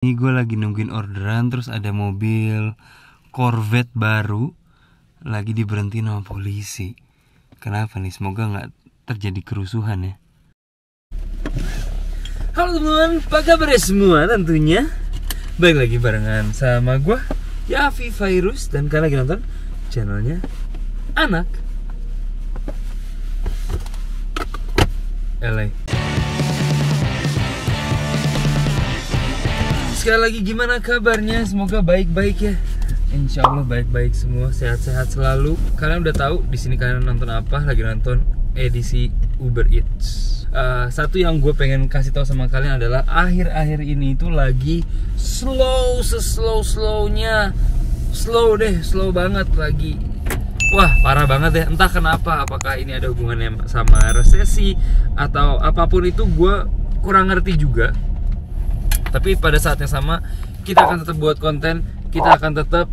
Ini gue lagi nungguin orderan, terus ada mobil Corvette baru lagi diberhentiin sama polisi. Kenapa nih? Semoga nggak terjadi kerusuhan ya. Halo teman-teman, apa kabar semua tentunya? Baik lagi barengan sama gue, Yafi Virus, dan kalian lagi nonton channelnya Anak LA. Sekali lagi gimana kabarnya? Semoga baik-baik ya. Insya Allah baik-baik semua, sehat-sehat selalu. Kalian udah tahu di sini kalian nonton apa? Lagi nonton edisi Uber Eats. Satu yang gue pengen kasih tahu sama kalian adalah akhir-akhir ini itu lagi slow-slownya. Slow banget lagi. Wah, parah banget ya. Entah kenapa, apakah ini ada hubungannya sama resesi atau apapun itu, gue kurang ngerti juga. Tapi pada saat yang sama kita akan tetap buat konten, kita akan tetap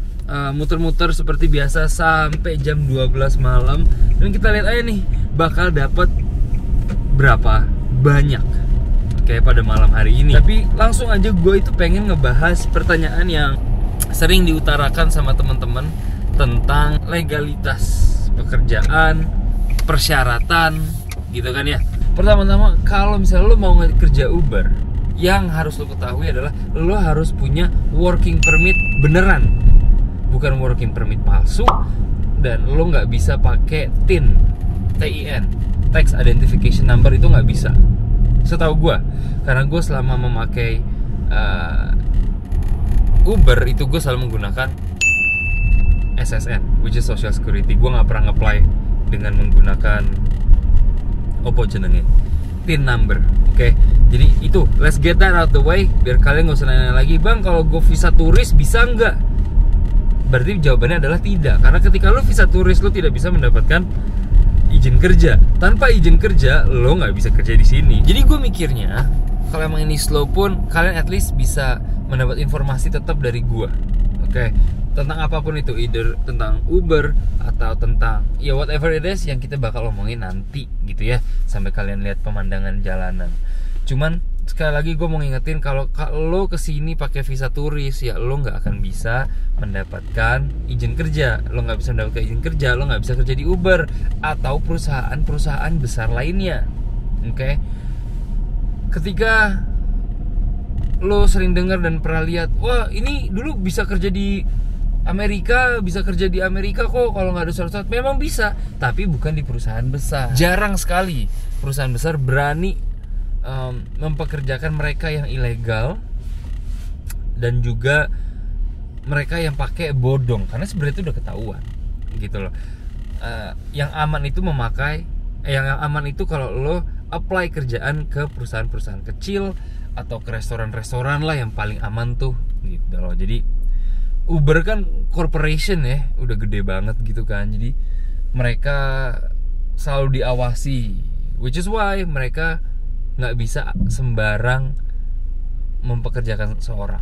muter-muter seperti biasa sampai jam 12 malam. Dan kita lihat aja nih bakal dapat berapa banyak kayak pada malam hari ini. Tapi langsung aja gue itu pengen ngebahas pertanyaan yang sering diutarakan sama teman-teman tentang legalitas pekerjaan, persyaratan gitu kan ya. Pertama-tama, kalau misalnya lo mau kerja Uber, yang harus lo ketahui adalah lo harus punya working permit beneran, bukan working permit palsu. Dan lo nggak bisa pakai TIN, Tax Identification Number, itu nggak bisa, setahu gue. Karena gue selama memakai Uber itu gue selalu menggunakan SSN, which is Social Security. Gue nggak pernah nge-apply dengan menggunakan opo jenenge TIN number. Oke, jadi itu, let's get that out the way, biar kalian gak usah nanya lagi, bang kalau gue visa turis bisa nggak? Berarti jawabannya adalah tidak, karena ketika lo visa turis lo tidak bisa mendapatkan izin kerja. Tanpa izin kerja lo nggak bisa kerja di sini. Jadi gue mikirnya kalau emang ini slow pun kalian at least bisa mendapat informasi tetap dari gue. Oke, tentang apapun itu, either tentang Uber atau tentang ya whatever it is yang kita bakal omongin nanti gitu ya, sampai kalian lihat pemandangan jalanan. Cuman sekali lagi gue mau ngingetin, kalau lo kesini pakai visa turis ya lo nggak akan bisa mendapatkan izin kerja. Lo nggak bisa mendapatkan izin kerja, lo nggak bisa kerja di Uber atau perusahaan besar lainnya. Oke, ketika lo sering dengar dan pernah lihat, wah ini dulu bisa kerja di Amerika, bisa kerja di Amerika kok kalau nggak ada syarat-syarat. Memang bisa, tapi bukan di perusahaan besar. Jarang sekali perusahaan besar berani mempekerjakan mereka yang ilegal dan juga mereka yang pakai bodong, karena sebenarnya itu udah ketahuan gitu loh. Yang aman itu yang aman itu kalau lo apply kerjaan ke perusahaan-perusahaan kecil atau ke restoran-restoran lah, yang paling aman tuh gitu loh. Jadi Uber kan corporation ya, udah gede banget gitu kan. Jadi mereka selalu diawasi, which is why mereka nggak bisa sembarang mempekerjakan seorang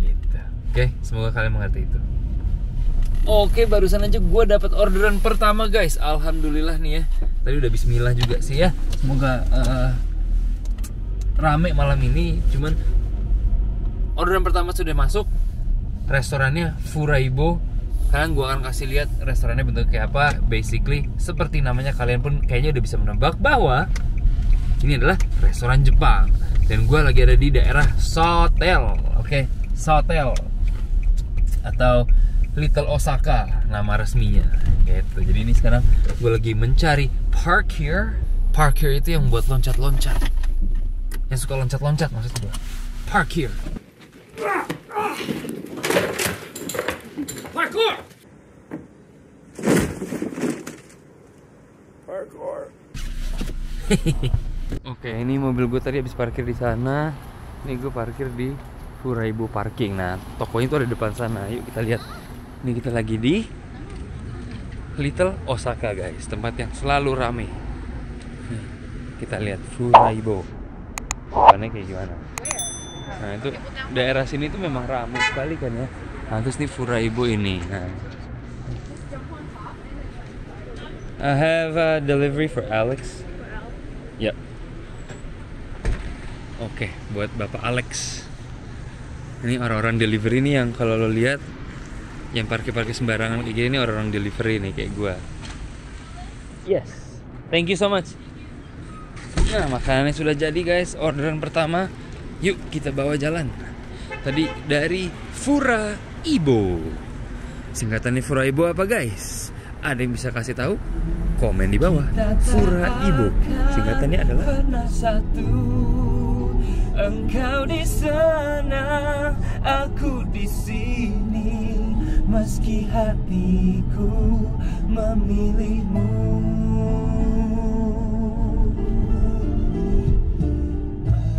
gitu. Oke, semoga kalian mengerti itu. Oke, barusan aja gue dapat orderan pertama guys. Alhamdulillah nih ya. Tadi udah bismillah juga sih ya. Semoga rame malam ini. Cuman orderan pertama sudah masuk. Restorannya Furaibo. Kalian gue akan kasih lihat restorannya bentuk kayak apa. Basically seperti namanya, kalian pun kayaknya udah bisa menebak bahwa ini adalah restoran Jepang. Dan gue lagi ada di daerah Sotel. Oke, Sotel atau Little Osaka nama resminya gitu. Jadi ini sekarang gue lagi mencari parkir. Parkir itu yang buat loncat-loncat, yang suka loncat-loncat maksud gue. Parkir. Parkour. Oke, ini mobil gue tadi habis parkir di sana. Ini gue parkir di Furaibo Parking. Nah, tokonya itu ada di depan sana. Yuk kita lihat. Ini kita lagi di Little Osaka guys, tempat yang selalu rame. Kita lihat Furaibo. Depannya kayak gimana? Nah, itu daerah sini tuh memang ramai sekali kan ya. Nah, terus nih Furaibo ini. Nah, I have a delivery for Alex. Yep. Oke, buat Bapak Alex. Ini orang-orang delivery nih yang kalau lo lihat yang parkir-parkir sembarangan kayak gini, ini orang-orang delivery nih kayak gua. Yes, thank you so much. Nah, makanannya sudah jadi guys. Orderan pertama, yuk kita bawa jalan. Tadi dari Furaibo. Singkatannya Furaibo apa guys? Ada yang bisa kasih tahu? Komen di bawah. Furaibo. Singkatannya adalah engkau di sana, aku di sini, meski hatiku memilihmu.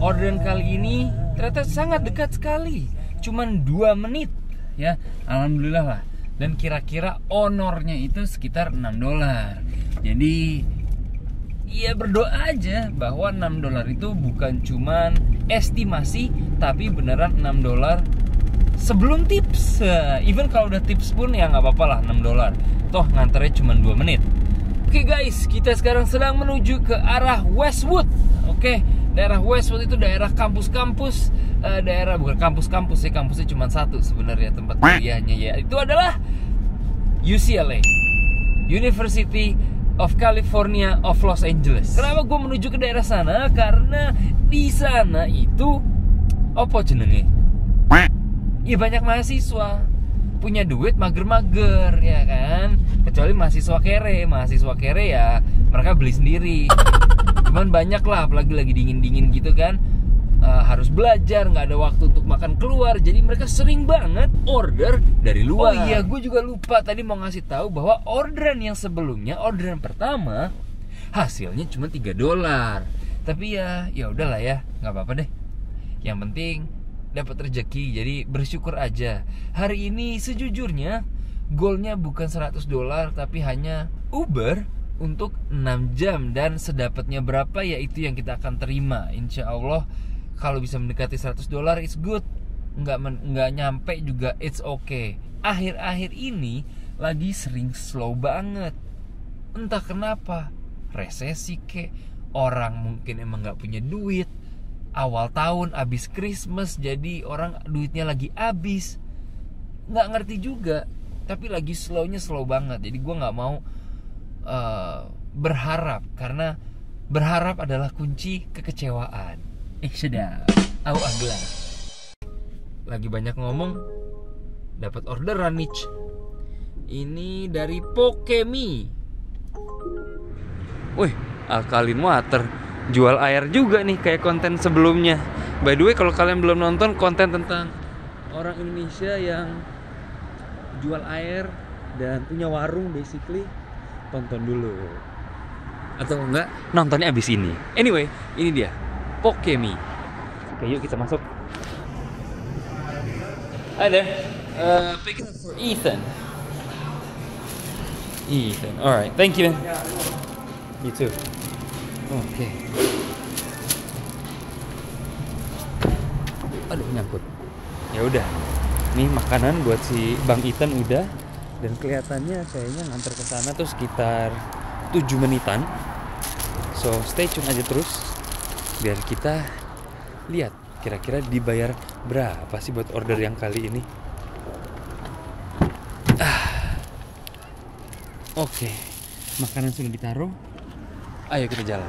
Orderan kali ini ternyata sangat dekat sekali, cuman 2 menit ya, alhamdulillah lah. Dan kira-kira honornya itu sekitar $6. Jadi ya berdoa aja bahwa $6 itu bukan cuman estimasi, tapi beneran $6 sebelum tips. Even kalau udah tips pun ya nggak apa-apa lah, $6. Toh nganternya cuma 2 menit. Oke guys, kita sekarang sedang menuju ke arah Westwood. Oke, daerah Westwood itu daerah kampus-kampus, daerah bukan kampus-kampus ya, kampusnya cuma satu sebenarnya tempat kuliahnya ya. Itu adalah UCLA, University of California of Los Angeles. Kenapa gue menuju ke daerah sana? Karena di sana itu apa jenenge? Ya banyak mahasiswa, punya duit mager-mager ya kan. Kecuali mahasiswa kere ya mereka beli sendiri. Cuman banyak lah, apalagi lagi dingin-dingin gitu kan, harus belajar, nggak ada waktu untuk makan keluar, jadi mereka sering banget order dari luar. Oh iya, gue juga lupa tadi mau ngasih tahu bahwa orderan yang sebelumnya, orderan pertama hasilnya cuma $3. Tapi ya udahlah ya, nggak apa-apa deh. Yang penting dapat rezeki, jadi bersyukur aja. Hari ini sejujurnya goalnya bukan $100, tapi hanya Uber untuk 6 jam, dan sedapatnya berapa ya itu yang kita akan terima. Insya Allah kalau bisa mendekati $100 it's good, nggak nyampe juga it's okay. Akhir-akhir ini lagi sering slow banget, entah kenapa, resesi kek, orang mungkin emang nggak punya duit, awal tahun abis Christmas jadi orang duitnya lagi abis, nggak ngerti juga, tapi lagi slownya slow banget. Jadi gue nggak mau berharap, karena berharap adalah kunci kekecewaan. Sedap. Au agla. Lagi banyak ngomong, dapat orderan nih. Ini dari Pokemi. Wih, alkaline water. Jual air juga nih kayak konten sebelumnya. By the way, kalau kalian belum nonton konten tentang orang Indonesia yang jual air dan punya warung basically, tonton dulu. Atau enggak, nontonnya abis ini. Anyway, ini dia Pokemi. Oke, yuk kita masuk. Hi there. Pick it up for Ethan. Alright, thank you. You too. Oke. Aduh, nyangkut. Ya udah. Nih makanan buat si Bang Ethan udah, dan kelihatannya kayaknya nganter ke sana tuh sekitar 7 menitan. So stay tune aja terus biar kita lihat kira-kira dibayar berapa sih buat order yang kali ini. Oke, makanan sudah ditaruh. Ayo kita jalan.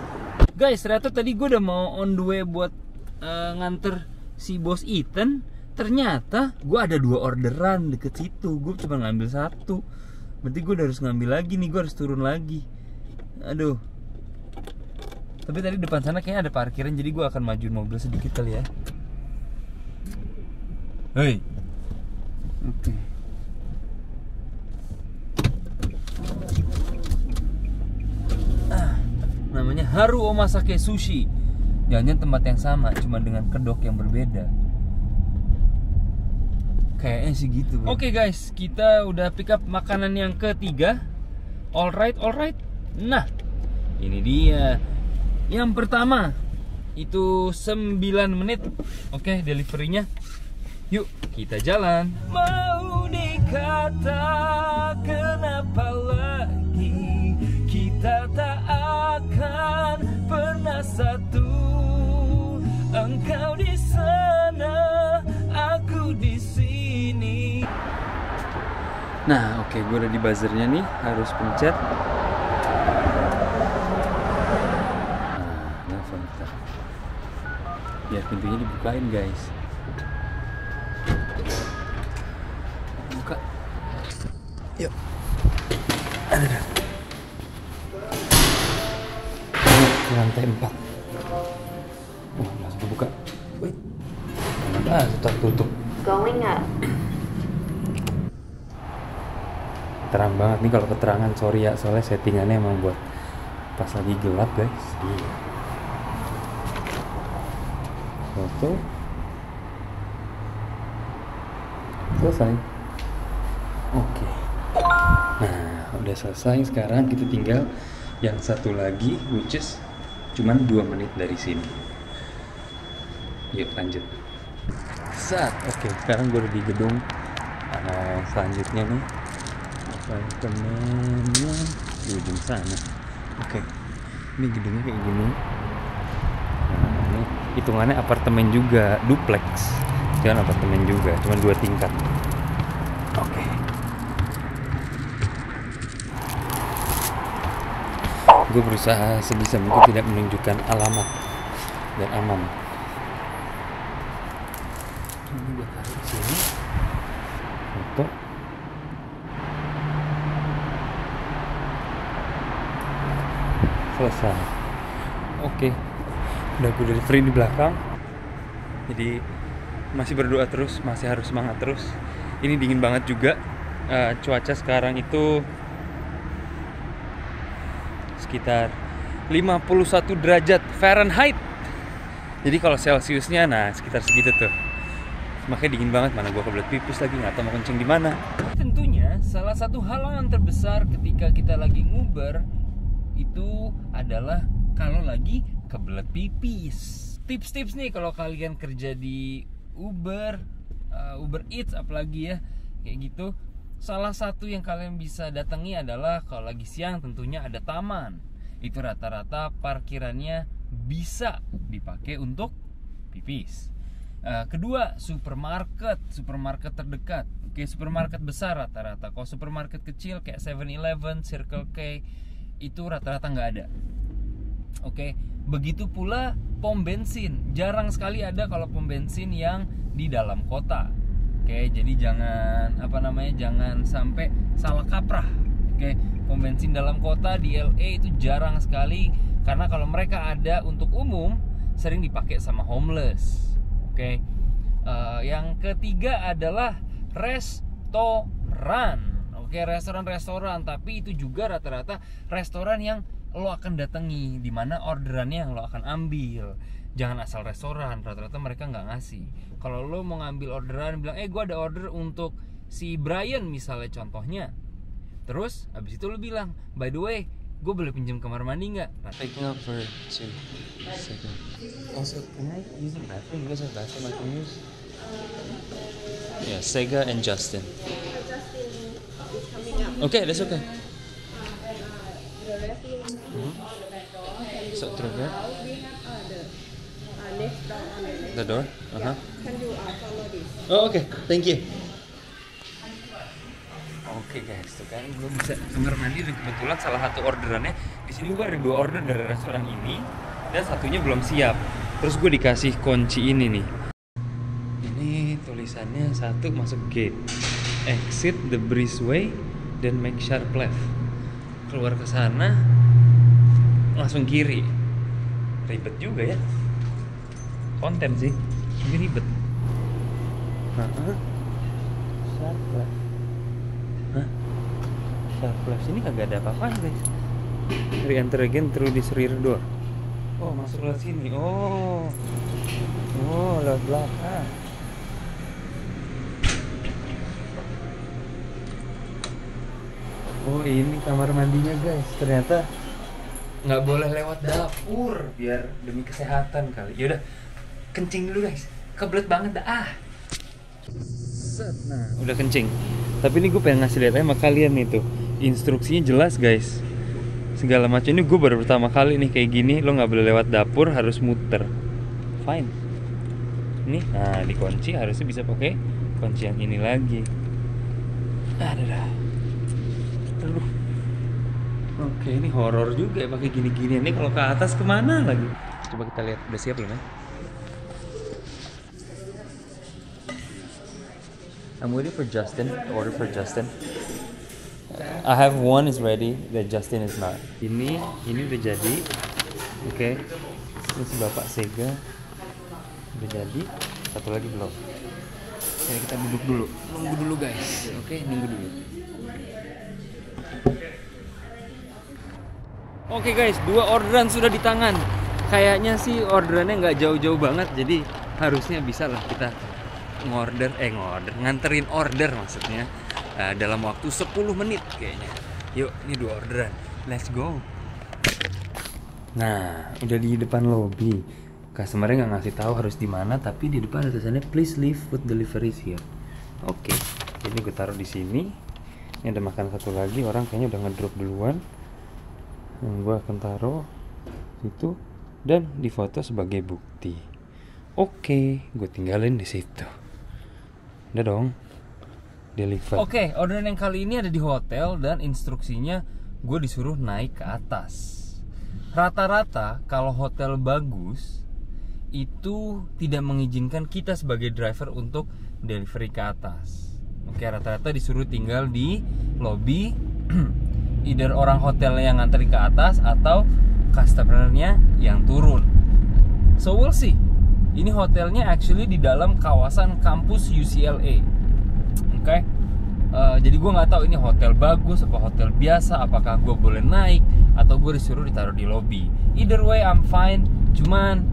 Guys, ternyata tadi gue udah mau on the way buat nganter si bos Ethan. Ternyata gue ada 2 orderan deket situ. Gue cuma ngambil 1. Berarti gue harus ngambil lagi nih. Gue harus turun lagi. Aduh. Tapi tadi depan sana kayaknya ada parkiran, jadi gue akan majuin mobil sedikit kali ya. Hei. Oke. Namanya Haru Omasake Sushi. Jangan tempat yang sama, cuma dengan kedok yang berbeda. Kayaknya sih gitu. Oke guys, kita udah pick up makanan yang ketiga. Alright. Nah, ini dia. Yang pertama itu 9 menit. Oke, deliverynya. Yuk, kita jalan. Mau dikata kenapa lagi kita tak akan pernah satu. Engkau di sana, aku di sini. Nah, oke, gue udah di buzzernya nih, harus pencet. Nah, nelfon kita. Biar pintunya dibukain, guys. Buka. Yuk. Ada. Ke lantai 4. Wah, langsung buka. Wait. Tetap tutup. Going up. Terang banget nih kalau keterangan, sorry ya, soalnya settingannya emang buat pas lagi gelap, guys. Foto. Selesai. Oke. Nah, udah selesai. Sekarang kita tinggal yang satu lagi, which is cuman 2 menit dari sini. Yuk lanjut. Oke, sekarang gue udah di gedung selanjutnya nih. Apartemennya di ujung sana. Oke, ini gedungnya kayak gini. Nah, ini hitungannya apartemen juga, duplex. Jangan apartemen juga, cuma 2 tingkat. Oke. Gue berusaha sebisa mungkin tidak menunjukkan alamat dan aman. Ini gue taruh di sini. Foto. Selesai. Oke. Udah gue delivery di belakang. Jadi masih berdoa terus, masih harus semangat terus. Ini dingin banget juga. Cuaca sekarang itu sekitar 51 derajat Fahrenheit. Jadi kalau Celsiusnya, nah sekitar segitu tuh. Makanya dingin banget, mana gua kebelet pipis lagi, nggak tahu mau kencing di mana. Tentunya salah satu halangan terbesar ketika kita lagi nguber itu adalah kalau lagi kebelet pipis. Tips-tips nih kalau kalian kerja di Uber Eats apalagi ya kayak gitu. Salah satu yang kalian bisa datangi adalah kalau lagi siang tentunya ada taman. Itu rata-rata parkirannya bisa dipakai untuk pipis. Kedua, supermarket terdekat. Oke, supermarket besar rata-rata. Kalau supermarket kecil kayak 7-Eleven, Circle K itu rata-rata nggak ada. Oke, begitu pula pom bensin. Jarang sekali ada kalau pom bensin yang di dalam kota. Oke, jadi jangan jangan sampai salah kaprah. Oke, pom bensin dalam kota di LA itu jarang sekali karena kalau mereka ada untuk umum sering dipakai sama homeless. Oke, yang ketiga adalah restoran. Oke, restoran, tapi itu juga rata-rata restoran yang lo akan datangi, di mana orderannya yang lo akan ambil. Jangan asal restoran, rata-rata mereka nggak ngasih. Kalau lo mau ngambil orderan, bilang, gue ada order untuk si Brian misalnya contohnya. Terus, habis itu lo bilang, by the way, gue boleh pinjam kamar mandi nggak? Picking up for 2 seconds. Also, can I use the bathroom? You guys have bathroom I can use? Yeah, Sega and Justin. Justin is coming up. Okay, that's okay. The rest is So through there? we have the next door on the left. The door? Yeah. Can you follow this? Oh, okay. Thank you. Oke guys, tuh kan gue bisa kamar mandi dan kebetulan salah satu orderannya di sini gue ada 2 order dari restoran ini dan satunya belum siap. Terus gue dikasih kunci ini nih. Ini tulisannya 1 masuk gate, exit the breezeway, dan make sharp left. Keluar ke sana, langsung kiri. Ribet juga ya. Konten sih, ini ribet. Sharp left. Hah? Sharp left sini kagak ada apa-apaan guys. Re-enter again through this rear door. Oh, masuk lewat sini. Oh, lewat belakang. Oh, ini kamar mandinya guys. Ternyata nggak boleh lewat dapur biar demi kesehatan kali. Yaudah, kencing dulu guys. Kebelet banget dah. Nah, udah kencing. Tapi ini gue pengen ngasih lihat sama kalian nih tuh. Instruksinya jelas guys. Segala macam, ini gue baru pertama kali nih kayak gini. Lo nggak boleh lewat dapur, harus muter. Fine. Nih, nah dikunci harusnya bisa pakai kunci yang ini lagi. Ada dah. Aduh. Oke, ini horor juga ya pakai gini-gini. Ini kalau ke atas kemana lagi? Coba kita lihat. Udah siap belum ya? I'm waiting for Justin. Order for Justin. I have one is ready. That Justin is not. Ini udah jadi. Oke. Ini si Bapak Sega udah jadi. Satu lagi belum. Oke, kita duduk dulu. Nunggu dulu guys. Oke, nunggu dulu. Oke guys, 2 orderan sudah di tangan. Kayaknya sih orderannya nggak jauh-jauh banget, jadi harusnya bisa lah kita nganterin order maksudnya dalam waktu 10 menit kayaknya. Yuk, ini 2 orderan. Let's go. Nah, udah di depan lobby. Customer-nya nggak ngasih tahu harus di mana, tapi di depan ada tulisannya please leave food deliveries here. Oke, ini gue taruh di sini. Ini ada makan satu lagi, orang kayaknya udah ngedrop duluan. Gue akan taruh situ dan difoto sebagai bukti. Oke, gue tinggalin di situ. Udah dong, deliver. Oke, orderan yang kali ini ada di hotel dan instruksinya gue disuruh naik ke atas. Rata-rata kalau hotel bagus itu tidak mengizinkan kita sebagai driver untuk delivery ke atas. Oke, rata-rata disuruh tinggal di lobby. Either orang hotel yang nganterin ke atas atau customer-nya yang turun. So we'll see. Ini hotelnya actually di dalam kawasan kampus UCLA. Oke. Jadi gue nggak tahu ini hotel bagus apa hotel biasa. Apakah gue boleh naik atau gue disuruh ditaruh di lobby. Either way I'm fine. Cuman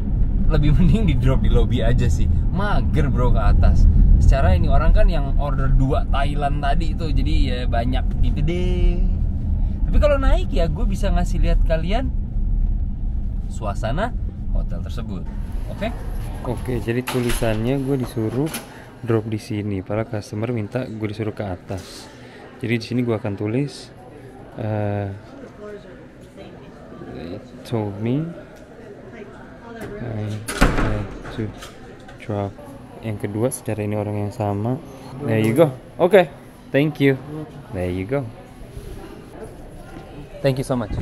lebih mending di drop di lobby aja sih. Mager bro ke atas. Secara ini orang kan yang order 2 Thailand tadi itu, jadi ya banyak gitu deh. Tapi kalau naik ya gue bisa ngasih lihat kalian suasana hotel tersebut. Oke? Oke, jadi tulisannya gue disuruh drop di sini. Para customer minta gue disuruh ke atas. Jadi di sini gue akan tulis they told me I had to drop. Yang kedua, secara ini orang yang sama. There you go. Oke, thank you. There you go. Thank you so much.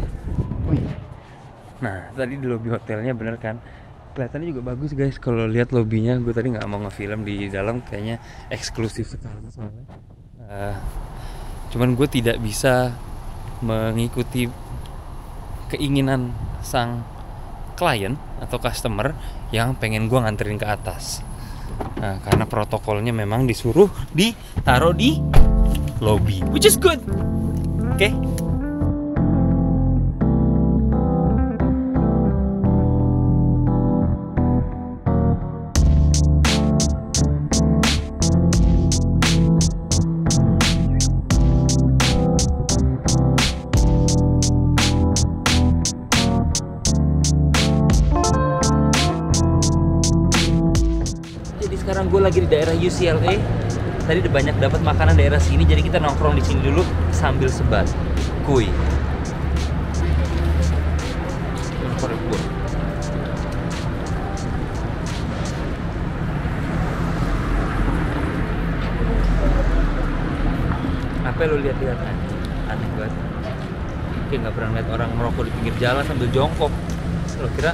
Nah, tadi di lobby hotelnya bener kan? Kelihatannya juga bagus guys. Kalau lihat lobbynya, gue tadi nggak mau ngefilm di dalam, kayaknya eksklusif sekali soalnya. Cuman gue tidak bisa mengikuti keinginan sang klien atau customer yang pengen gue nganterin ke atas. Nah, karena protokolnya memang disuruh ditaruh di lobby, which is good. Oke. Sekarang gue lagi di daerah UCLA. Tadi udah banyak dapat makanan daerah sini, jadi kita nongkrong di sini dulu sambil sebat kuy. Apa lo lihat-lihat kan? Aneh banget. Kayak nggak pernah lihat orang merokok di pinggir jalan sambil jongkok. Lo kira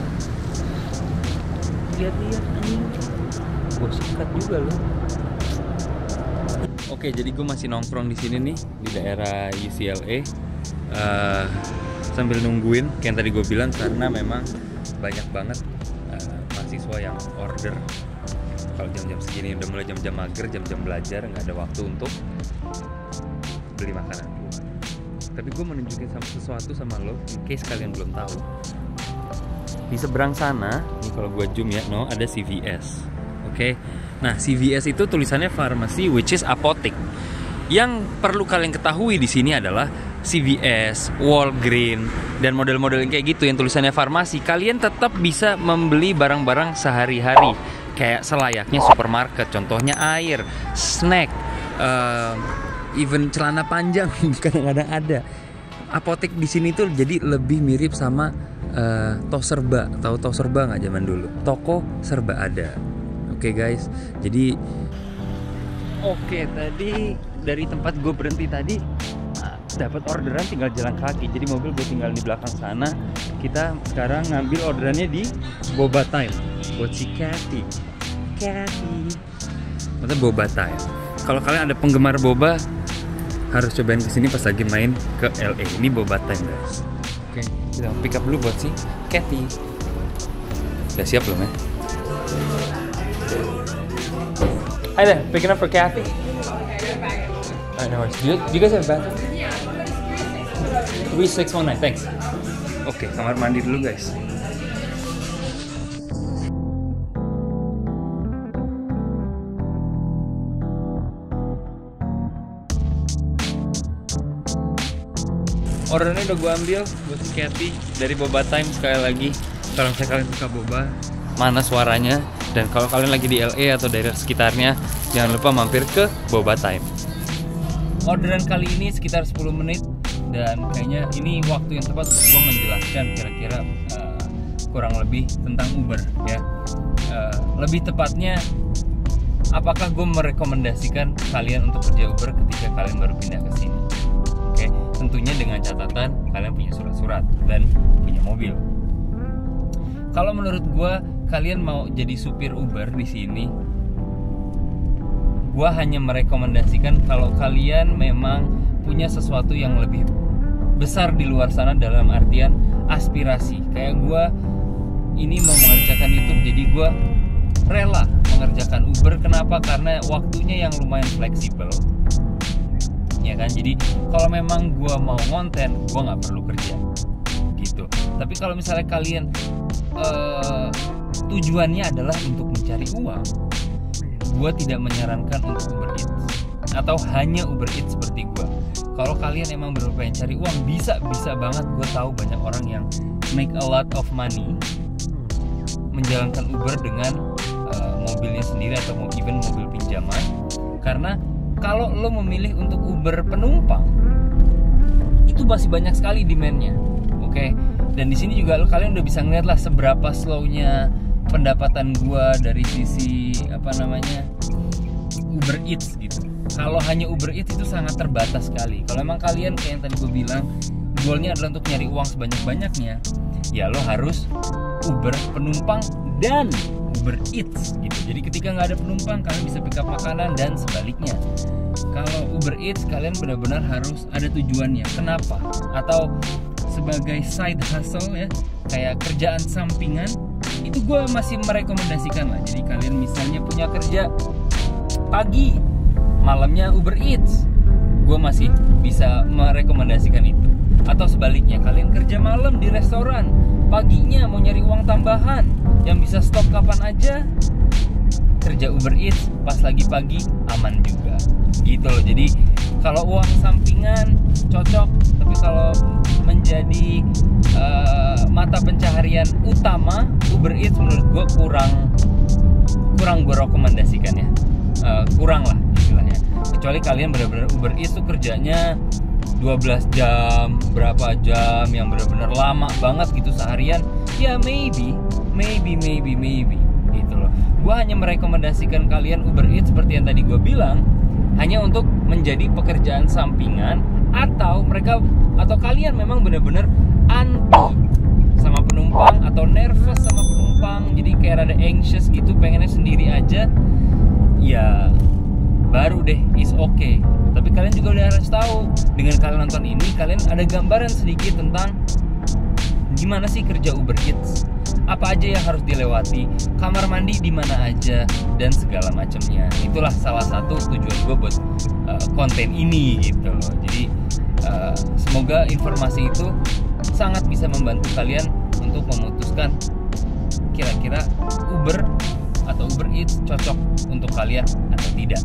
lihat-lihat anjing. Gue sikat juga loh. Oke, jadi gue masih nongkrong di sini nih di daerah UCLA sambil nungguin kayak yang tadi gue bilang, karena memang banyak banget mahasiswa yang order. Kalau jam-jam segini udah mulai jam-jam mager, jam-jam belajar, nggak ada waktu untuk beli makanan keluar. Tapi gue mau nunjukin sesuatu sama lo, in case kalian belum tahu. Di seberang sana, nih kalau gue zoom ya, ada CVS. Oke. Nah, CVS itu tulisannya pharmacy, which is apotek. Yang perlu kalian ketahui di sini adalah CVS, Walgreens, dan model-model yang kayak gitu yang tulisannya farmasi, kalian tetap bisa membeli barang-barang sehari-hari kayak selayaknya supermarket. Contohnya air, snack, even celana panjang kadang-kadang ada. Apotek di sini tuh jadi lebih mirip sama toko serba. Tahu toko serba nggak zaman dulu? Toko serba ada. Oke guys, jadi Oke, tadi dari tempat gue berhenti tadi dapat orderan tinggal jalan kaki. Jadi mobil gue tinggal di belakang sana. Kita sekarang ngambil orderannya di Boba Time buat si Cathy. Maksudnya Boba Time. Kalau kalian ada penggemar boba, harus cobain kesini pas lagi main ke LA. Ini Boba Time guys. Oke, kita pick up dulu buat si Cathy. Udah siap belum ya? Hi there, picking up for Cathy. Alright, no worries. Do you guys have a bathroom? 3619, thanks. Oke, kamar mandi dulu guys. Ordernya udah gue ambil buat si Cathy dari Boba Time. Sekali lagi, kalau misalnya kalian suka boba, mana suaranya, dan kalau kalian lagi di LA atau daerah sekitarnya, jangan lupa mampir ke Boba Time. Orderan kali ini sekitar 10 menit, dan kayaknya ini waktu yang tepat untuk gue menjelaskan kira-kira kurang lebih tentang Uber ya. Lebih tepatnya, apakah gue merekomendasikan kalian untuk kerja Uber ketika kalian baru pindah ke sini? Oke, tentunya dengan catatan kalian punya surat-surat dan punya mobil. Kalau menurut gue, kalian mau jadi supir Uber di sini, gue hanya merekomendasikan kalau kalian memang punya sesuatu yang lebih besar di luar sana, dalam artian aspirasi. Kayak gue ini mau mengerjakan YouTube, jadi gue rela mengerjakan Uber. Kenapa? Karena waktunya yang lumayan fleksibel, ya kan. Jadi kalau memang gue mau konten, gue nggak perlu kerja gitu. Tapi kalau misalnya kalian tujuannya adalah untuk mencari uang, gue tidak menyarankan untuk Uber Eats atau hanya Uber Eats seperti gue. Kalau kalian emang bener pengen cari uang, bisa banget. Gue tahu banyak orang yang make a lot of money menjalankan Uber dengan mobilnya sendiri atau even mobil pinjaman. Karena kalau lo memilih untuk Uber penumpang, itu masih banyak sekali demand-nya. Oke. Dan di sini juga kalian udah bisa ngeliat lah seberapa slownya pendapatan gua dari sisi Uber Eats gitu. Kalau hanya Uber Eats itu sangat terbatas sekali. Kalau emang kalian kayak yang tadi gue bilang, goalnya adalah untuk nyari uang sebanyak-banyaknya, ya lo harus Uber penumpang dan Uber Eats gitu. Jadi ketika nggak ada penumpang, kalian bisa pick up makanan dan sebaliknya. Kalau Uber Eats, kalian benar-benar harus ada tujuannya. Kenapa? Atau sebagai side hustle ya, kayak kerjaan sampingan, itu gue masih merekomendasikan lah. Jadi kalian misalnya punya kerja pagi, malamnya Uber Eats, gue masih bisa merekomendasikan itu. Atau sebaliknya, kalian kerja malam di restoran, paginya mau nyari uang tambahan yang bisa stop kapan aja, kerja Uber Eats pas lagi pagi aman juga gitu loh. Jadi kalau uang sampingan cocok, tapi kalau menjadi mata pencaharian utama, Uber Eats menurut gue kurang gue rekomendasikan ya. Kurang lah istilahnya. Kecuali kalian benar-benar Uber Eats tuh kerjanya 12 jam, berapa jam yang benar-benar lama banget gitu seharian, ya maybe gitu loh. Gue hanya merekomendasikan kalian Uber Eats seperti yang tadi gue bilang, hanya untuk menjadi pekerjaan sampingan, atau kalian memang benar-benar anti sama penumpang atau nervous sama penumpang, jadi kayak rada anxious gitu, pengennya sendiri aja, ya baru deh is okay. Tapi kalian juga udah harus tahu, dengan kalian nonton ini, kalian ada gambaran sedikit tentang gimana sih kerja Uber Eats, apa aja yang harus dilewati, kamar mandi di mana aja, dan segala macamnya. Itulah salah satu tujuan gue buat konten ini gitu loh. Jadi semoga informasi itu sangat bisa membantu kalian untuk memutuskan kira-kira Uber atau Uber Eats cocok untuk kalian atau tidak.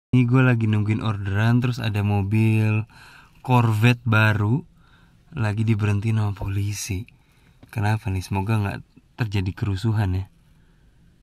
Ini gue lagi nungguin orderan, terus ada mobil Corvette baru lagi diberhentiin sama polisi. Kenapa nih? Semoga nggak terjadi kerusuhan ya.